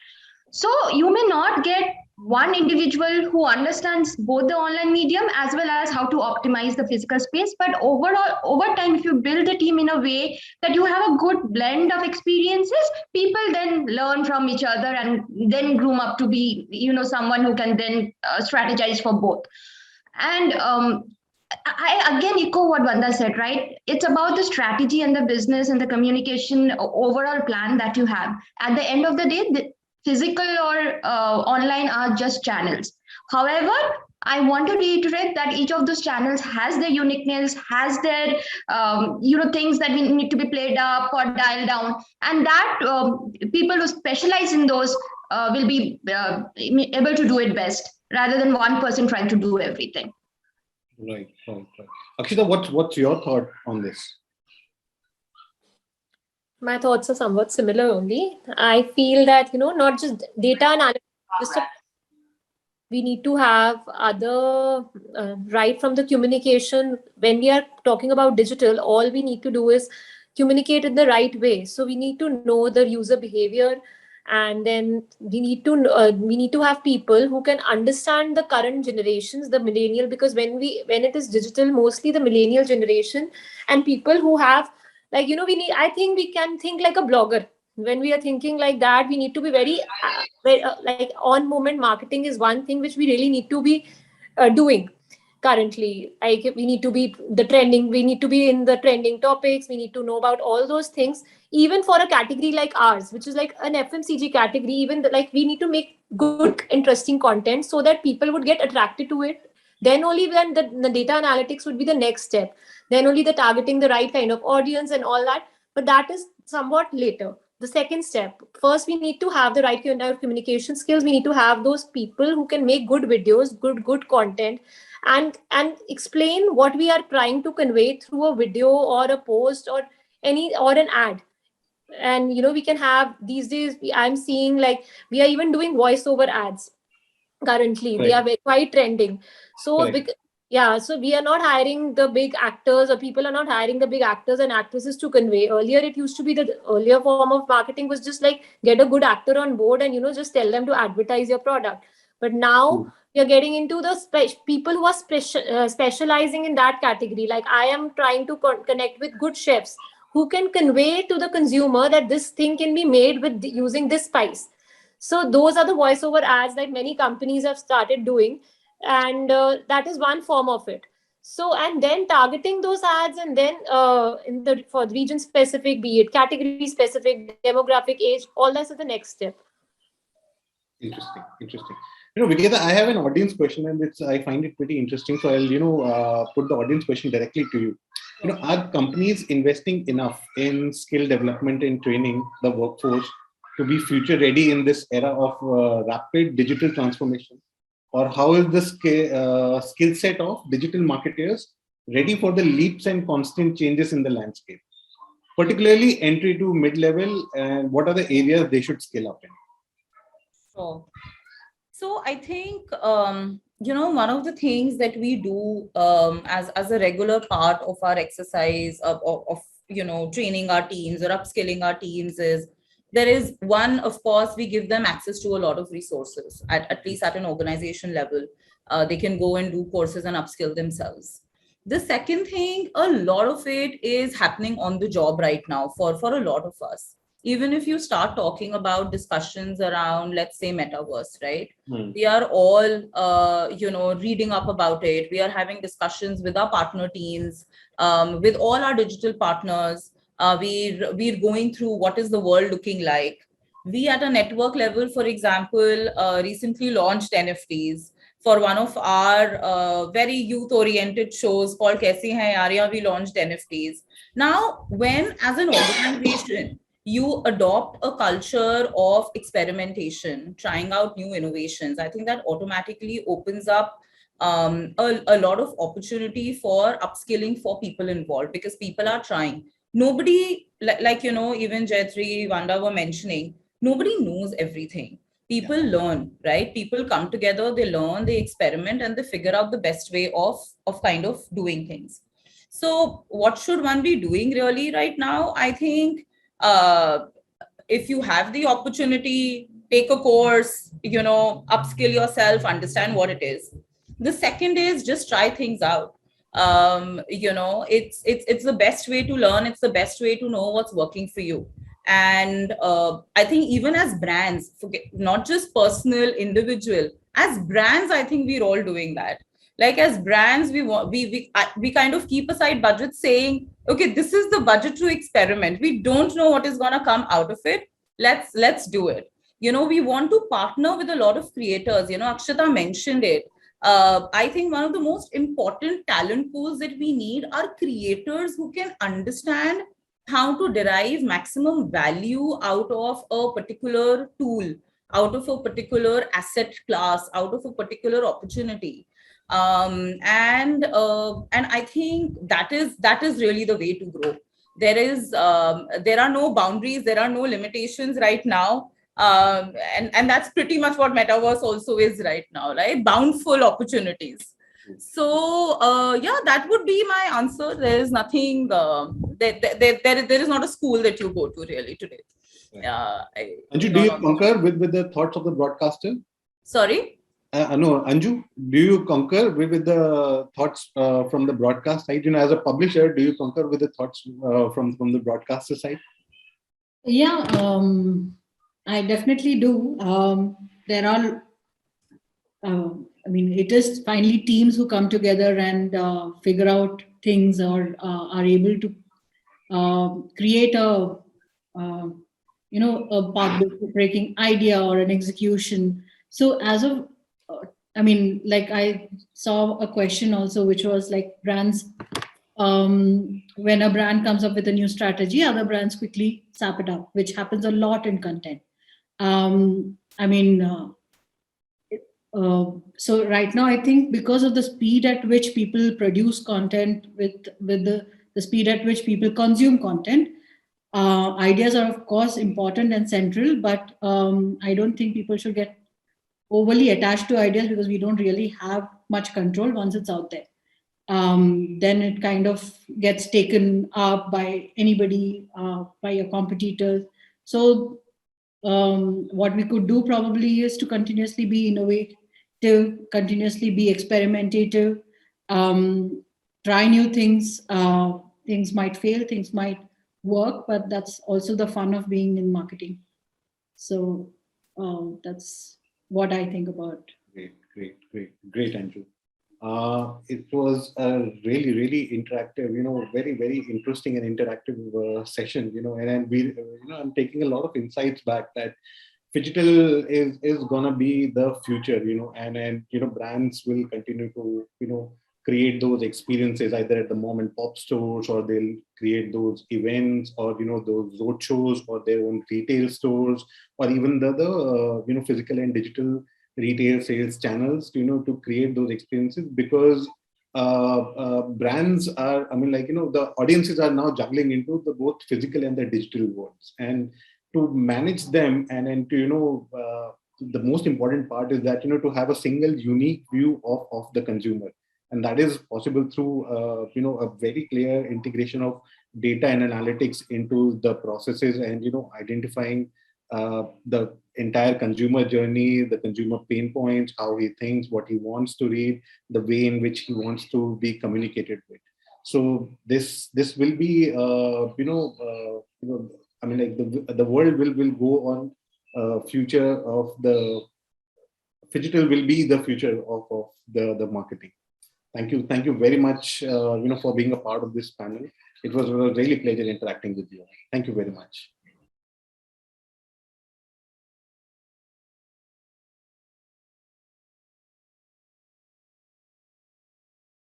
Speaker 3: So you may not get one individual who understands both the online medium as well as how to optimize the physical space. But overall, over time, if you build a team in a way that you have a good blend of experiences, people then learn from each other and then groom up to be, someone who can then strategize for both. And I again echo what Vanda said, right? It's about the strategy and the business and the communication overall plan that you have. At the end of the day, physical or online are just channels. However, I want to reiterate that each of those channels has their uniqueness, has their things that we need to be played up or dialed down, and that people who specialize in those will be able to do it best rather than one person trying to do everything.
Speaker 1: Right. Akshita, what's your thought on this?
Speaker 5: My thoughts are somewhat similar only. I feel that, not just data analytics, we need to have other, right from the communication. When we are talking about digital, all we need to do is communicate in the right way. So we need to know the user behavior, and then we need to have people who can understand the current generations, the millennial, because when it is digital, mostly the millennial generation and people who have, I think we can think like a blogger. When we are thinking like that, we need to be very like on moment marketing is one thing which we really need to be doing currently. Like we need to be we need to be in the trending topics. We need to know about all those things. Even for a category like ours, which is like an FMCG category, even we need to make good, interesting content so that people would get attracted to it. Then only when the data analytics would be the next step. Then only the targeting the right kind of audience and all that. But that is somewhat later. The second step, first we need to have the right kind of communication skills. We need to have those people who can make good videos, good content, and explain what we are trying to convey through a video or a post or an ad. And we can have these days, I'm seeing like we are even doing voiceover ads currently. Right. They are quite trending. So right. So we are not hiring the big actors, or people are not hiring the big actors and actresses to convey. Earlier it used to be, the earlier form of marketing was just like get a good actor on board and just tell them to advertise your product. But now we are getting into the people who are specializing in that category. Like I am trying to connect with good chefs who can convey to the consumer that this thing can be made with using this spice. So those are the voiceover ads that many companies have started doing, and that is one form of it. So, and then targeting those ads, and then for region specific, be it category specific, demographic, age, all that's the next step.
Speaker 1: Interesting. Vigyeta, I have an audience question, and I find it pretty interesting. So I'll put the audience question directly to you. Are companies investing enough in skill development and training the workforce to be future ready in this era of rapid digital transformation? Or how is the skill set of digital marketers ready for the leaps and constant changes in the landscape, particularly entry to mid-level, and what are the areas they should scale up in?
Speaker 6: Sure. So I think, one of the things that we do as a regular part of our exercise of training our teams or upskilling our teams is, there is one, of course, we give them access to a lot of resources, at least at an organization level. They can go and do courses and upskill themselves. The second thing, a lot of it is happening on the job right now for a lot of us. Even if you start talking about discussions around, let's say, metaverse, right? We are all, reading up about it. We are having discussions with our partner teams, with all our digital partners. We're going through what is the world looking like. We at a network level, for example, recently launched NFTs for one of our very youth-oriented shows called Kaisi Hai Yaariyan. We launched NFTs. Now, when as an organization, you adopt a culture of experimentation, trying out new innovations, I think that automatically opens up a lot of opportunity for upskilling for people involved, because people are trying. Nobody, like, even Jayatri, Vanda were mentioning, nobody knows everything. People learn, right? People come together, they learn, they experiment, and they figure out the best way of kind of doing things. So what should one be doing really right now? I think if you have the opportunity, take a course, upskill yourself, understand what it is. The second is just try things out. It's the best way to learn. It's the best way to know what's working for you. And I think even as brands, forget, not just personal, individual, as brands, I think we're all doing that. Like as brands, we kind of keep aside budget, saying, okay, this is the budget to experiment. We don't know what is going to come out of it. Let's do it. We want to partner with a lot of creators. Akshita mentioned it. I think one of the most important talent pools that we need are creators who can understand how to derive maximum value out of a particular tool, out of a particular asset class, out of a particular opportunity. And I think that is really the way to grow. There are no boundaries, there are no limitations right now. And that's pretty much what metaverse also is right now, right? Boundful opportunities. So yeah, that would be my answer. There is nothing, there is not a school that you go to really today.
Speaker 1: Anju, do you concur with the thoughts of the broadcaster?
Speaker 6: Sorry?
Speaker 1: No, Anju, do you concur with the thoughts from the broadcast side? As a publisher, do you concur with the thoughts from the broadcaster side?
Speaker 2: Yeah, I definitely do. There are, it is finally teams who come together and figure out things, or are able to create a path-breaking idea or an execution. So as of, like I saw a question also, which was like brands, when a brand comes up with a new strategy, other brands quickly sap it up, which happens a lot in content. So right now, I think because of the speed at which people produce content, with the speed at which people consume content, ideas are of course important and central, but I don't think people should get overly attached to ideas, because we don't really have much control once it's out there. Then it kind of gets taken up by anybody, by your competitors. So what we could do probably is to continuously be innovative, continuously be experimentative, try new things. Things might fail, things might work, but that's also the fun of being in marketing. So that's what I think about.
Speaker 1: Great, Anju. It was a really, really interactive, very, very interesting and interactive session, and I'm taking a lot of insights back that Phygital is gonna be the future, and brands will continue to, create those experiences either at the mom and pop stores, or they'll create those events, or those road shows, or their own retail stores, or even the physical and digital retail sales channels, to create those experiences, because brands are, the audiences are now juggling into the both physical and the digital worlds, and to manage them, and to the most important part is that to have a single unique view of the consumer, and that is possible through a very clear integration of data and analytics into the processes, and identifying the entire consumer journey, the consumer pain points, how he thinks, what he wants to read, the way in which he wants to be communicated with. So this will be the world will go on. Future of the Phygital will be the future of the marketing. Thank you very much for being a part of this panel. It was a really pleasure interacting with you. Thank you very much.